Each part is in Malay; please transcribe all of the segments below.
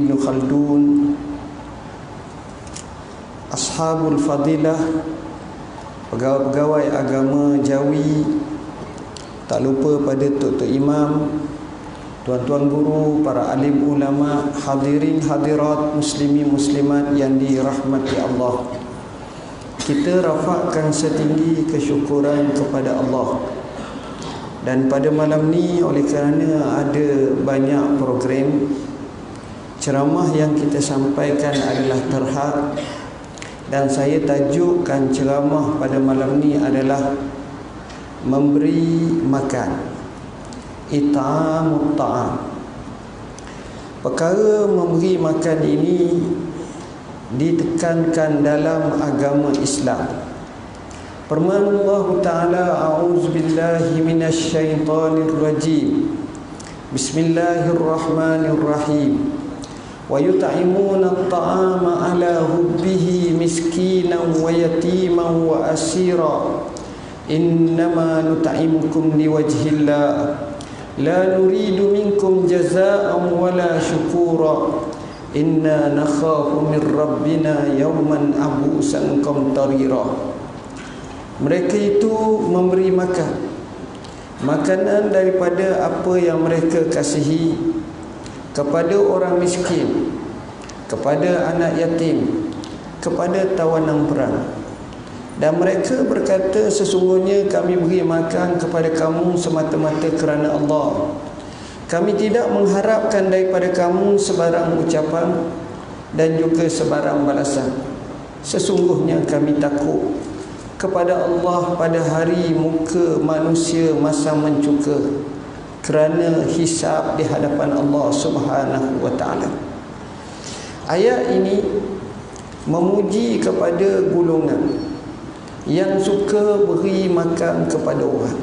Ibn Khaldun, Ashabul Fadilah, pegawai-pegawai agama Jawi, tak lupa pada Tok Imam, tuan-tuan guru, para alim ulama, hadirin hadirat, muslimin muslimat yang dirahmati Allah. Kita rafakkan setinggi kesyukuran kepada Allah. Dan pada malam ni, oleh kerana ada banyak program, ceramah yang kita sampaikan adalah terhad, dan saya tajukkan ceramah pada malam ni adalah memberi makan, it'amut ta'am. Perkara memberi makan ini ditekankan dalam agama Islam. Firman Allah Ta'ala, a'udzubillahi minasyaitonir rajim, bismillahirrahmanirrahim, wa yut'imuna at-ta'ama ala hubbihi miskinan wa yatiman wa asira, innama nut'imukum liwajhillah la nuridu minkum jazaa'an wala syukura, inna nakhafu min rabbina yawman abusan qamtarira. Mereka itu memberi makanan daripada apa yang mereka kasihi kepada orang miskin, kepada anak yatim, kepada tawanan perang. Dan mereka berkata, sesungguhnya kami beri makan kepada kamu semata-mata kerana Allah. Kami tidak mengharapkan daripada kamu sebarang ucapan dan juga sebarang balasan. Sesungguhnya kami takut kepada Allah pada hari muka manusia masa mencuka, kerana hisab di hadapan Allah Subhanahu wa ta'ala. Ayat ini memuji kepada golongan yang suka beri makan kepada orang.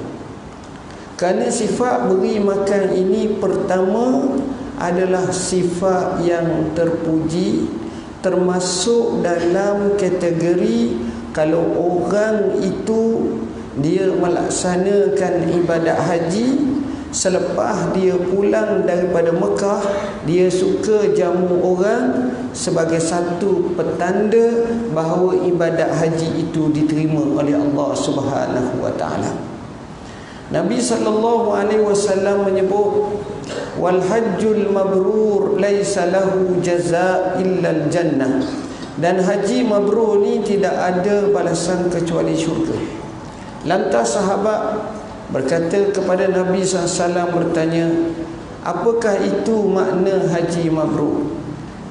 Kerana sifat beri makan ini pertama adalah sifat yang terpuji, termasuk dalam kategori kalau orang itu dia melaksanakan ibadat haji, selepas dia pulang daripada Mekah, dia suka jamu orang sebagai satu petanda bahawa ibadat haji itu diterima oleh Allah Subhanahu wa ta'ala. Nabi SAW menyebut, wal hajjul mabrur laisa lahu jazaa illa al jannah. Dan haji mabrur ni tidak ada balasan kecuali syurga. Lantas sahabat berkata kepada Nabi SAW, bertanya, apakah itu makna haji mabrur?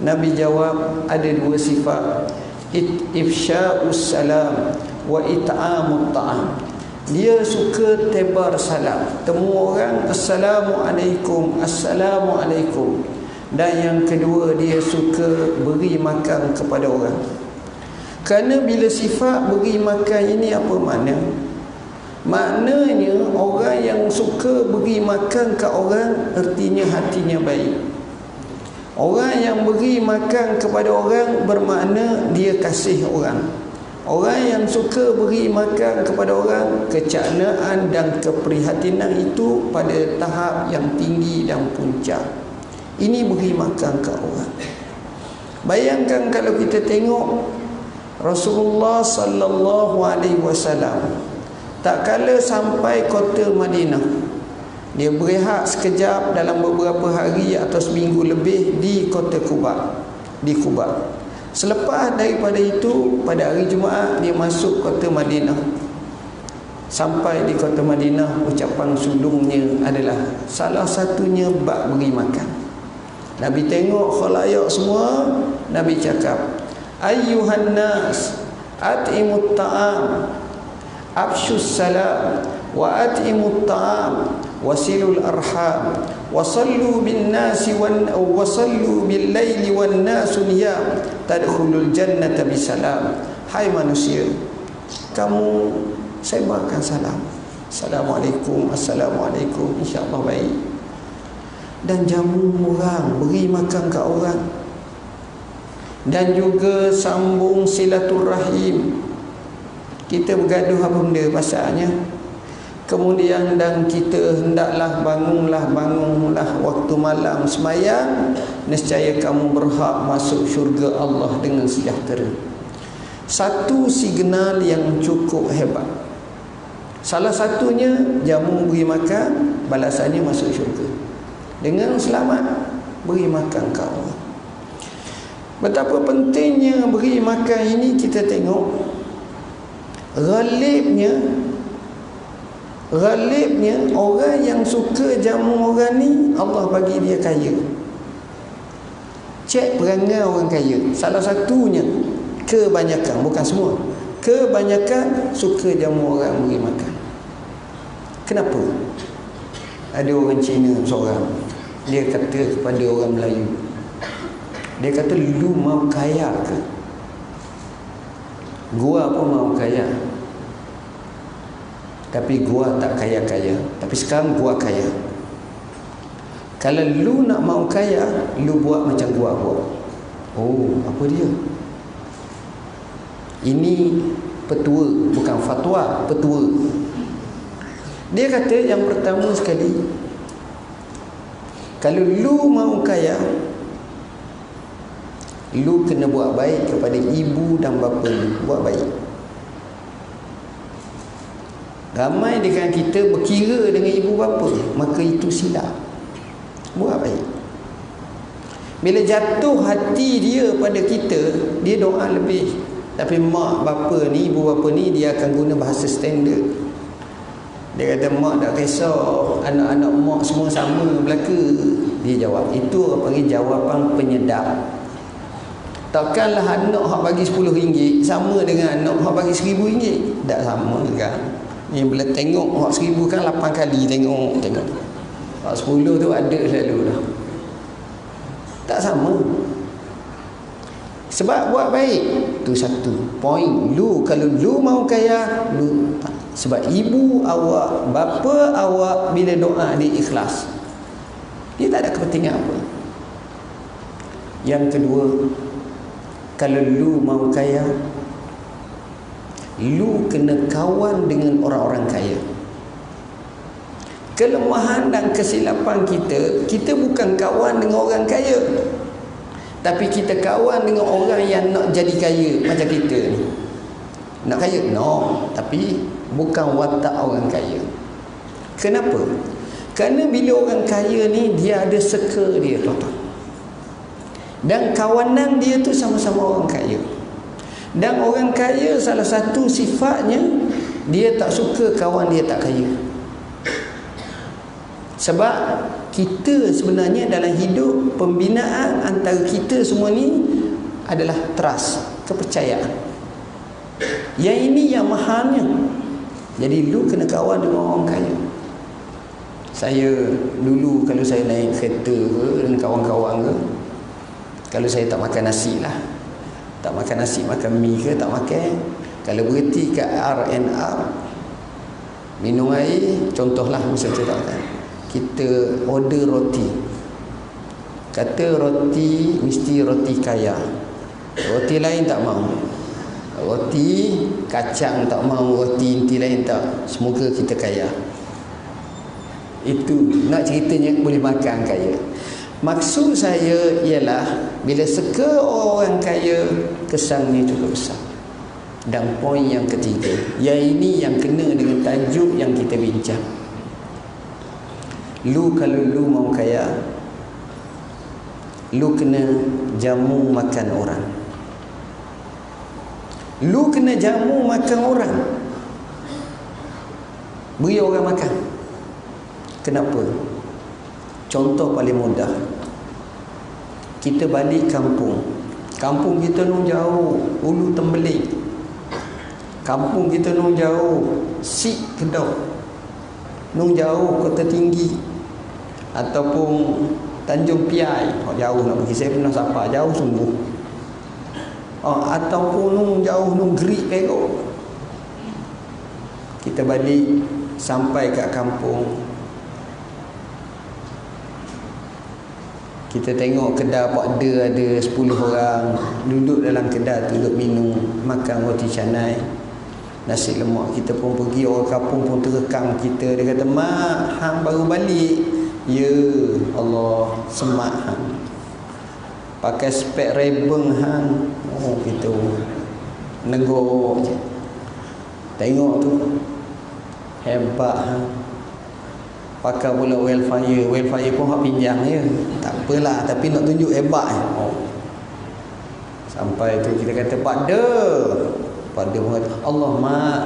Nabi jawab, ada dua sifat, ifsya'us salam wa it'amut ta'am. Dia suka tebar salam, temu orang, assalamualaikum, assalamualaikum. Dan yang kedua, dia suka beri makan kepada orang. Kerana bila sifat beri makan ini apa makna? Maknanya orang yang suka beri makan ke orang, ertinya hatinya baik. Orang yang beri makan kepada orang bermakna dia kasih orang. Orang yang suka beri makan kepada orang, kecaknaan dan keprihatinan itu pada tahap yang tinggi dan puncak. Ini beri makan ke orang. Bayangkan kalau kita tengok Rasulullah sallallahu alaihi wasallam, tak kala sampai kota Madinah, dia berehat sekejap dalam beberapa hari atau seminggu lebih di kota Quba, di Quba. Selepas daripada itu, pada hari Jumaat dia masuk kota Madinah. Sampai di kota Madinah, ucapan sulungnya adalah salah satunya bab beri makan. Nabi tengok khalayak semua, Nabi cakap, ayyuhan nas at'imut ta'am afshus salam wa at'imut ta'am wasilul arham wasallu bin nasi wasallu bil laili wan nasu niyam tadkhulul jannata bisalam. Hai manusia, kamu sebarkan salam, assalamualaikum, assalamualaikum, insya-Allah baik. Dan jamu orang, beri makan ke orang. Dan juga sambung silaturahim. Kita bergaduh apa benda pasalnya? Kemudian dan kita hendaklah bangunlah waktu malam sembahyang, nescaya kamu berhak masuk syurga Allah dengan sejahtera. Satu signal yang cukup hebat. Salah satunya jamu beri makan, balasannya masuk syurga. Dengan selamat beri makan ke Allah. Betapa pentingnya beri makan ini kita tengok. Ghalibnya orang yang suka jamu orang ni, Allah bagi dia kaya. Cek perangai orang kaya. Salah satunya, kebanyakan, bukan semua, kebanyakan suka jamu orang beri makan. Kenapa? Ada orang Cina seorang, dia kata kepada orang Melayu, dia kata, lu mau kaya ke? Gua pun mau kaya, tapi gua tak kaya-kaya. Tapi sekarang gua kaya. Kalau lu nak mau kaya, lu buat macam gua buat. Oh, apa dia? Ini petua, bukan fatwa, petua. Dia kata yang pertama sekali, kalau lu mau kaya, lu kena buat baik kepada ibu dan bapa lu. Buat baik. Ramai di kalangan kita berkira dengan ibu bapa, maka itu silap. Buat baik. Bila jatuh hati dia pada kita, dia doa lebih. Tapi mak bapa ni, ibu bapa ni, dia akan guna bahasa standard. Dia kata, mak tak kisah, anak-anak mak semua sama belaka. Dia jawab, itu orang panggil jawapan penyedap. Takkanlah anak hak bagi RM10 sama dengan anak hak bagi RM1000. Tak sama kan. Ni bila tengok hak 1000 kan 8 kali tengok. Hak 10 tu ada selalu dah. Tak sama. Sebab buat baik tu satu poin. Lu kalau lu mau kaya, lu tak. Sebab ibu awak, bapa awak bila doa dia ikhlas. Dia tak ada kepentingan apa. Yang kedua, kalau lu mau kaya, lu kena kawan dengan orang-orang kaya. Kelemahan dan kesilapan kita, kita bukan kawan dengan orang kaya, tapi kita kawan dengan orang yang nak jadi kaya macam kita ni. Nak kaya? No. Tapi bukan watak orang kaya. Kenapa? Kerana bila orang kaya ni, dia ada circle dia, tuan-tuan. Dan kawanan dia tu sama-sama orang kaya. Dan orang kaya salah satu sifatnya, dia tak suka kawan dia tak kaya. Sebab kita sebenarnya dalam hidup, pembinaan antara kita semua ni adalah trust, kepercayaan. Yang ini yang mahalnya. Jadi lu kena kawan dengan orang kaya. Saya dulu kalau saya naik kereta ke dengan kawan-kawan ke, kalau saya tak makan nasi lah, tak makan nasi, makan mi ke tak makan, kalau berhenti kat R&R minum air, contohlah misalnya kan, kita order roti, kata roti mesti roti kaya, roti lain tak mau, roti kacang tak mau, roti inti lain tak, semoga kita kaya. Itu nak ceritanya boleh makan kaya. Maksud saya ialah bila seka orang kaya, kesannya cukup besar. Dan poin yang ketiga, yang ini yang kena dengan tajuk yang kita bincang. Lu kalau lu mau kaya, lu kena jamu makan orang. Lu kena jamu makan orang. Beri orang makan. Kenapa? Contoh paling mudah. Kita balik kampung. Kampung kita nung jauh, Ulu Tembeling. Kampung kita nung jauh, Sik Kedau. Nung jauh Kota Tinggi. Ataupun Tanjung Piai. Oh, jauh nak pergi. Saya pernah sapa, jauh sungguh. Oh, ataupun nung jauh nung Gerik Perak. Kita balik sampai kat kampung. Kita tengok kedai Pak De ada 10 orang duduk dalam kedai, duduk minum, makan roti canai. Nasi lemak kita pun pergi, orang kampung pun terekam kita. Dia kata, mak, hang baru balik. Ya Allah, semak hang. Pakai spek rebeng hang. Oh, kita negok je. Tengok tu, hebat hang. Pakai pula wildfire. Wildfire pun hak pinjam je. Tak apalah, tapi nak tunjuk hebat. Oh. Sampai tu kita kata, Pak De. Pak De pun kata, Allah mak,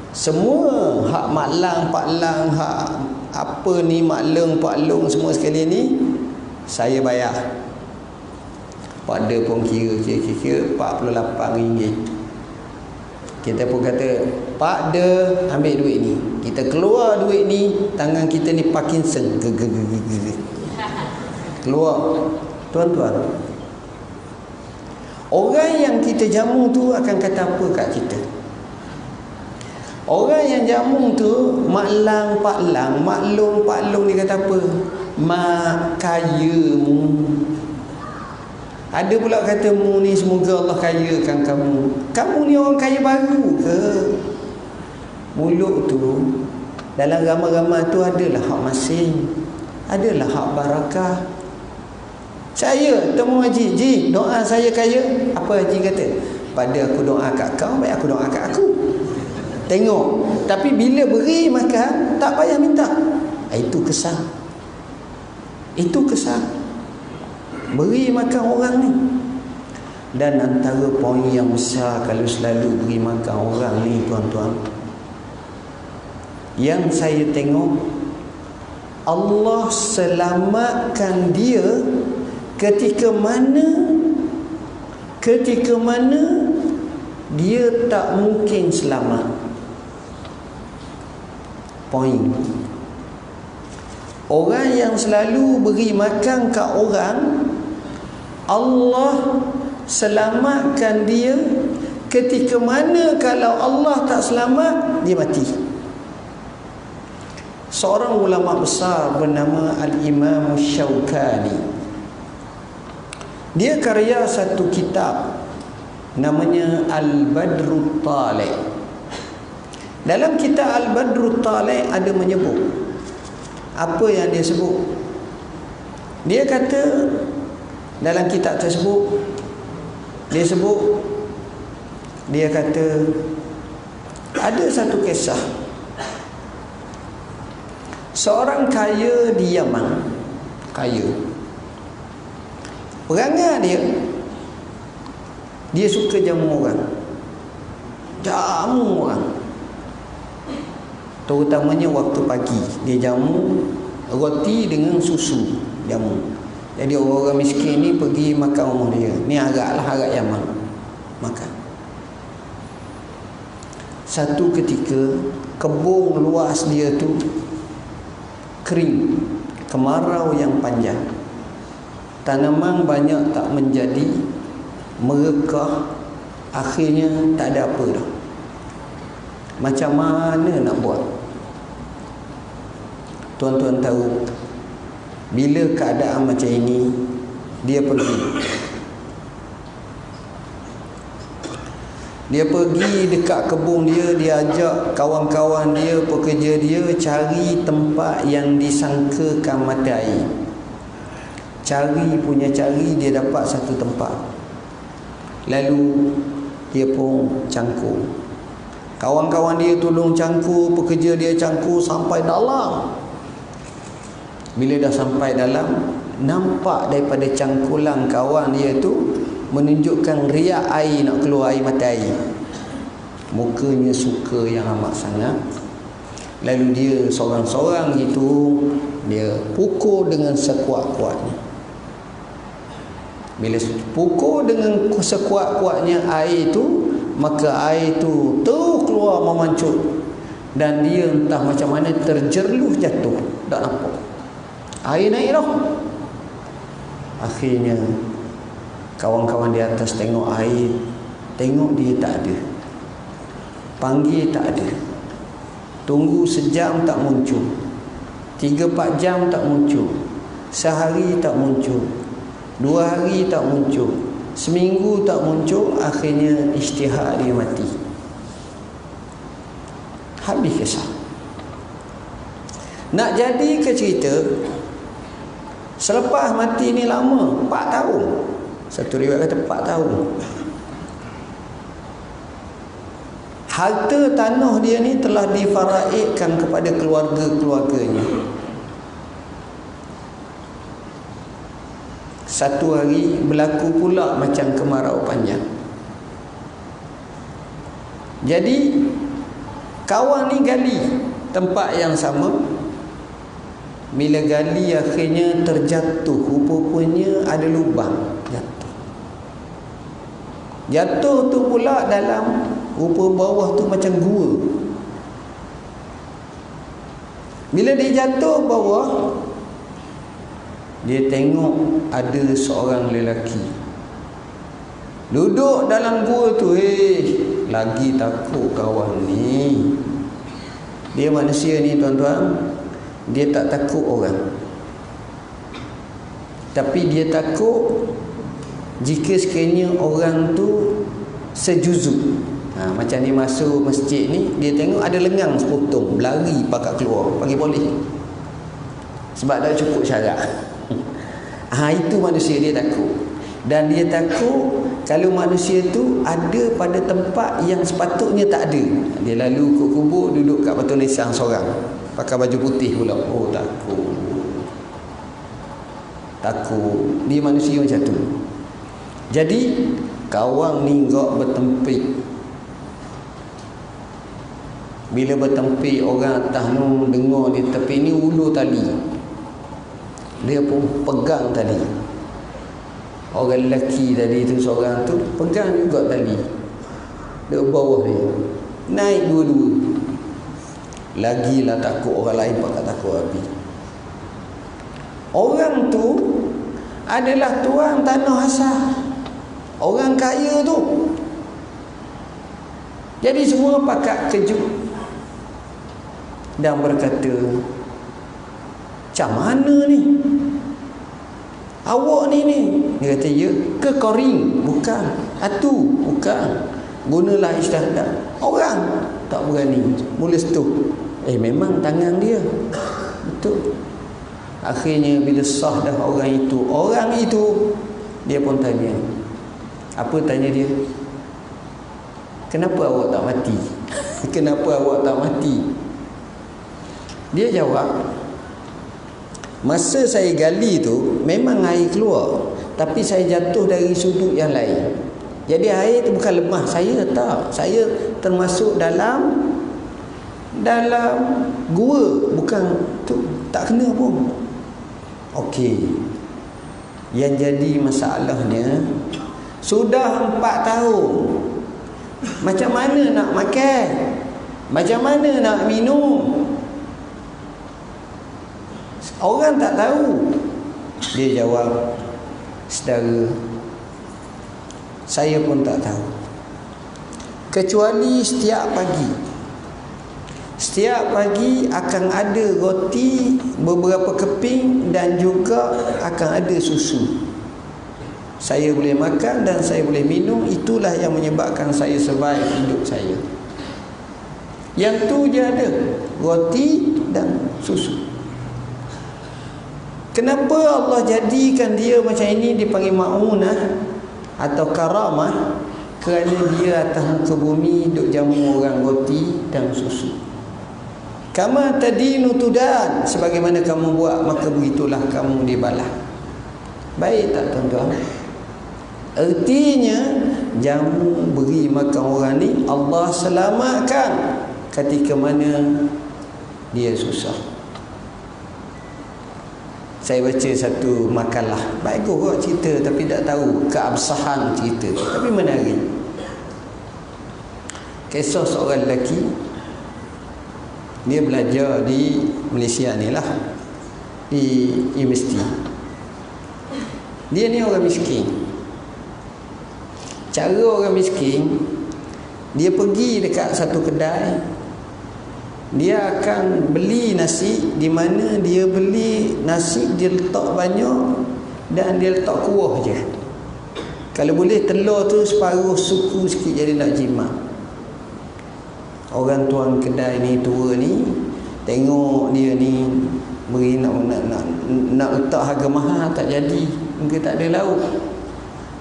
semua hak mak lang, pak lang, hak apa ni, mak long, pak long, semua sekali ni saya bayar. Pak De pun kira RM48. Kita pun kata, Pak De, ambil duit ni. Kita keluar duit ni, tangan kita ni Parkinson. Keluar. Tuan-tuan, orang yang kita jamu tu akan kata apa kat kita? Orang yang jamu tu, mak lang, pak lang, mak long, pak long, dia kata apa? Mak kayamu. Ada pula kata, mu ni semoga Allah kayakan kamu. Kamu ni orang kaya baru ke? Mulut tu, dalam ramai-ramai tu adalah hak masing, adalah hak barakah. Saya temu Haji, Ji, doa saya kaya. Apa Haji kata? Pada aku doa kat kau, baik aku doa kat aku. Tengok. Tapi bila beri makan, tak payah minta. Itu kesal. Itu kesal. Beri makan orang ni. Dan antara poin yang besar kalau selalu beri makan orang ni, tuan-tuan, yang saya tengok, Allah selamatkan dia ketika mana dia tak mungkin selamat. Poin. Orang yang selalu beri makan kat orang, Allah selamatkan dia ketika mana kalau Allah tak selamat, dia mati. Seorang ulama besar bernama Al-Imam Syaukani, dia karya satu kitab namanya Al-Badrut Talib. Dalam kitab Al-Badrut Talib ada menyebut, apa yang dia sebut? Dia kata dalam kitab tersebut, dia kata ada satu kisah seorang kaya di Yaman. Kaya, perangai dia suka jamu orang, terutamanya waktu pagi. Dia jamu roti dengan susu, jamu. Jadi orang-orang miskin ni pergi makan rumah dia. Ni harap Yaman makan. Satu ketika kebun luas dia tu kering, kemarau yang panjang, tanaman banyak tak menjadi, merekah, akhirnya tak ada apa dah. Macam mana nak buat? Tuan-tuan tahu, bila keadaan macam ini, dia pergi dekat kebun dia. Dia ajak kawan-kawan dia, pekerja dia, cari tempat yang disangkakan mata air. Cari, dia dapat satu tempat. Lalu dia pun cangkul. Kawan-kawan dia tolong cangkul, pekerja dia cangkul sampai dalam. Bila dah sampai dalam, nampak daripada cangkulan kawan dia tu menunjukkan riak air nak keluar, air mata air. Mukanya suka yang amat sangat. Lalu dia seorang-seorang itu, dia pukul dengan sekuat-kuatnya. Bila pukul dengan sekuat-kuatnya air itu, maka air itu terus keluar memancut. Dan dia entah macam mana terjeruh jatuh, tak nampak. Air naik dah. Akhirnya kawan-kawan di atas tengok air, tengok dia tak ada, panggil tak ada, tunggu sejam tak muncul, 3-4 jam tak muncul, sehari tak muncul, 2 hari tak muncul, seminggu tak muncul. Akhirnya isytihar dia mati. Habis kisah. Nak jadi ke cerita, selepas mati ni lama, 4 tahun. Satu riwayat kata 4 tahun. Harta tanah dia ni telah difaraidkan kepada keluarga-keluarganya. Satu hari berlaku pula macam kemarau panjang. Jadi kawan ni gali tempat yang sama. Bila gali akhirnya terjatuh. Rupanya ada lubang. Jatuh tu pula dalam rupa bawah tu macam gua. Bila dia jatuh bawah, dia tengok ada seorang lelaki duduk dalam gua tu. Lagi takut kawan ni. Dia manusia ni tuan-tuan, dia tak takut orang, tapi dia takut jika sekiranya orang tu sejuzuk. Macam dia masuk masjid ni, dia tengok ada lengang sepotong, berlari pakat keluar, panggil polis sebab dah cukup syarat. Itu manusia dia takut. Dan dia takut kalau manusia tu ada pada tempat yang sepatutnya tak ada. Dia lalu ke kubur, duduk kat batu nisan seorang, pakai baju putih pula. Oh, takut. Dia manusia macam tu. Jadi kawan ni gak bertempik. Bila bertempik, orang atas tu dengar di tepi ni ulur tali. Dia pun pegang tali. Orang lelaki tadi tu, seorang tu pegang juga tali dekat bawah dia, naik dua-dua. Lagilah takut orang lain pakat takut habis. Orang tu adalah tuan tanah asal, orang kaya tu. Jadi semua pakat kejut dan berkata, macam mana ni awak ni? Dia kata, ya ke koring? Bukan. Atu? Bukan. Gunalah istiadat. Orang tak berani. Mula setuh. Memang tangan dia. Betul. Akhirnya bila sah dah orang itu, dia pun tanya. Apa tanya dia? Kenapa awak tak mati? Kenapa awak tak mati? Dia jawab, masa saya gali tu memang air keluar, tapi saya jatuh dari sudut yang lain. Jadi air tu bukan lemah saya, tak. Saya termasuk dalam gua, bukan tu, tak kena pun. Okey. Yang jadi masalahnya, sudah 4 tahun. Macam mana nak makan? Macam mana nak minum? Orang tak tahu. Dia jawab, saudara, saya pun tak tahu. Kecuali setiap pagi akan ada roti beberapa keping dan juga akan ada susu. Saya boleh makan dan saya boleh minum. Itulah yang menyebabkan saya survive hidup saya. Yang tu je ada, roti dan susu. Kenapa Allah jadikan dia macam ini, dipanggil ma'unah atau karamah? Kerana dia atas muka bumi duk jamu orang roti dan susu. Kama tadinu tudan, sebagaimana kamu buat maka begitulah kamu dibalas. Baik tak tuan-tuan? Artinya jamu beri makan orang ni Allah selamatkan ketika mana dia susah. Saya baca satu makalah, bagus kok cerita, tapi tak tahu keabsahan cerita, tapi menarik. Kisah seorang lelaki, dia belajar di Malaysia ni lah, di universiti. Dia ni orang miskin. Cara orang miskin, dia pergi dekat satu kedai, dia akan beli nasi, di mana dia beli nasi dia letak banyak dan dia letak kuah je. Kalau boleh telur tu separuh suku sikit, jadi nak jimat. Orang tuan kedai ni tua ni, tengok dia ni beri nak letak harga mahal tak jadi, mungkin tak ada lauk.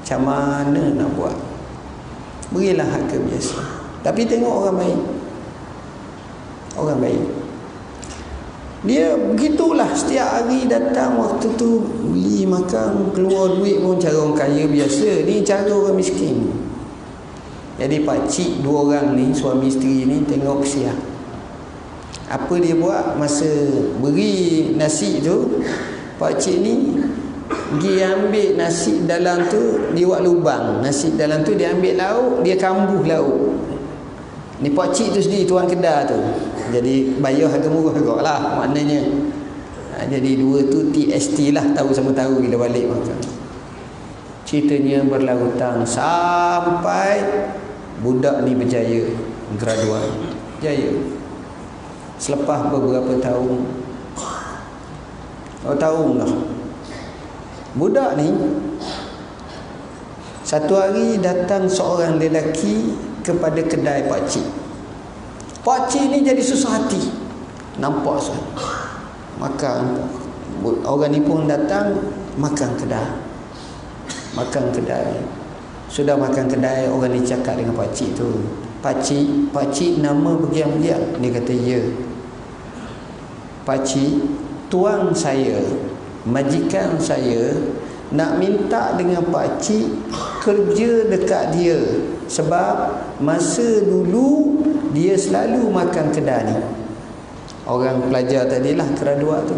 Macam mana nak buat? Berilah harga biasa. Tapi tengok orang baik. Orang baik. Dia begitulah, setiap hari datang waktu tu beli makan, keluar duit pun cara orang kaya biasa. Ni cara orang miskin. Jadi pakcik dua orang ni, suami isteri ni, tengok kesian. Apa dia buat masa beri nasi tu, pakcik ni pergi ambil nasi dalam tu, dia buat lubang. Nasi dalam tu dia ambil lauk, dia kambuh lauk. Ni pakcik tu sendiri, tuan kedai tu. Jadi bayar harga murah juga lah maknanya. Jadi dua tu TST lah, tahu sama tahu bila balik makan. Ceritanya berlarutan sampai budak ni berjaya graduan. Jaya. Selepas beberapa tahun, tahun lah, budak ni satu hari datang seorang lelaki kepada kedai pakcik. Pakcik ni jadi susah hati, nampak sah makan. Orang ni pun datang makan kedai. Sudah makan kedai, orang ni cakap dengan pakcik tu, Pakcik nama bergiam-giam. Dia kata, ya pakcik, tuan saya, majikan saya nak minta dengan pakcik kerja dekat dia, sebab masa dulu dia selalu makan kedai ni. Orang pelajar tadilah graduat tu.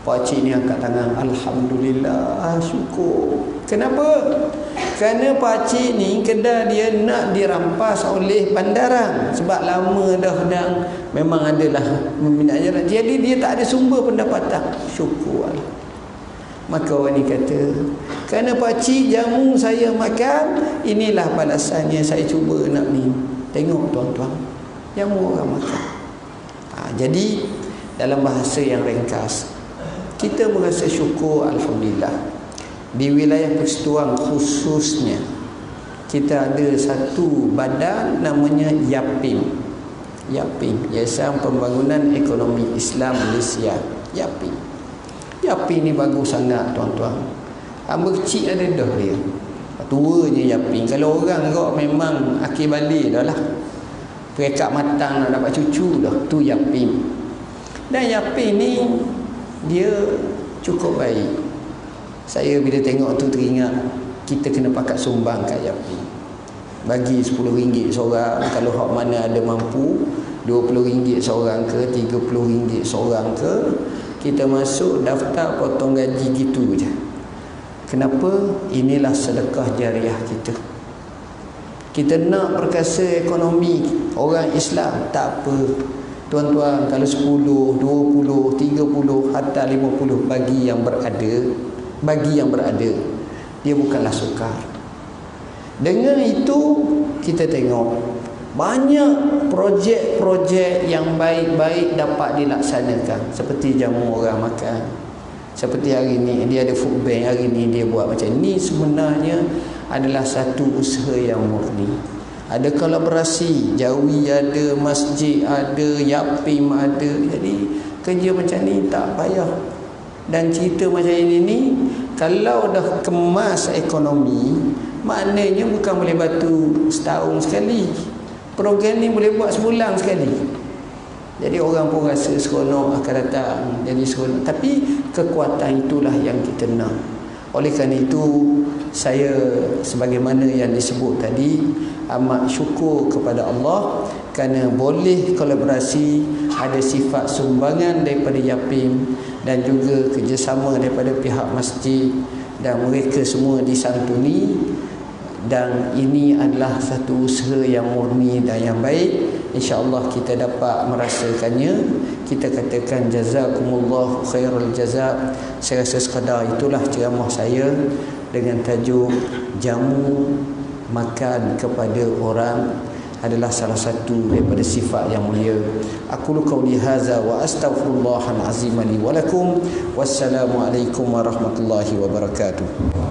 Pakcik ni angkat tangan, alhamdulillah, syukur. Kenapa? Kerana pakcik ni kedai dia nak dirampas oleh bandaran, sebab lama dah dan memang adalah membina ajaran. Jadi dia tak ada sumber pendapatan. Syukur. Maka orang ni kata, kerana pakcik jamu saya makan, inilah balasannya saya cuba nak ni. Tengok tuan-tuan, jamu orang makan. Jadi dalam bahasa yang ringkas, kita merasa syukur, alhamdulillah. Di wilayah Persekutuan khususnya, kita ada satu badan namanya YAPIM. Yayasan Pembangunan Ekonomi Islam Malaysia. YAPIM ni bagus sangat tuan-tuan. Hamba kecil ada dah dia. Tuanya YAPIM. Kalau orang kau memang akhir balik dah lah, perekat matang dah dapat cucu dah. Tu YAPIM. Dan YAPIM ni dia cukup baik. Saya bila tengok tu teringat kita kena pakat sumbang kat YAPIM. Bagi RM10 seorang, kalau hak mana ada mampu, RM20 seorang ke, RM30 seorang ke, kita masuk daftar potong gaji gitu je. Kenapa? Inilah sedekah jariah kita. Kita nak perkasa ekonomi orang Islam, tak apa tuan-tuan, kalau 10, 20, 30, hatta 50 bagi yang berada, dia bukanlah sukar. Dengan itu kita tengok banyak projek-projek yang baik-baik dapat dilaksanakan, seperti jamu orang makan. Seperti hari ni dia ada food bank, hari ni dia buat macam ni. Sebenarnya adalah satu usaha yang murni. Ada kolaborasi, Jawi ada, masjid ada, YAPIM ada. Jadi kerja macam ni tak payah. Dan cerita macam ini ni, kalau dah kemas ekonomi, maknanya bukan boleh batu setahun sekali. Program ni boleh buat sebulan sekali. Jadi orang pun rasa seronok akan datang, jadi seronok. Tapi kekuatan itulah yang kita nak. Oleh kerana itu, saya sebagaimana yang disebut tadi, amat syukur kepada Allah kerana boleh kolaborasi, ada sifat sumbangan daripada YAPIM dan juga kerjasama daripada pihak masjid, dan mereka semua disantuni. Dan ini adalah satu usaha yang murni dan yang baik. InsyaAllah kita dapat merasakannya. Kita katakan jazakumullah khairul jazak. Saya rasa sekadar itulah ceramah saya dengan tajuk jamu makan kepada orang adalah salah satu daripada sifat yang mulia. Aqulu qawli hadza wa astaghfirullahal azim li wa lakum. Wassalamu alaikum warahmatullahi wabarakatuh.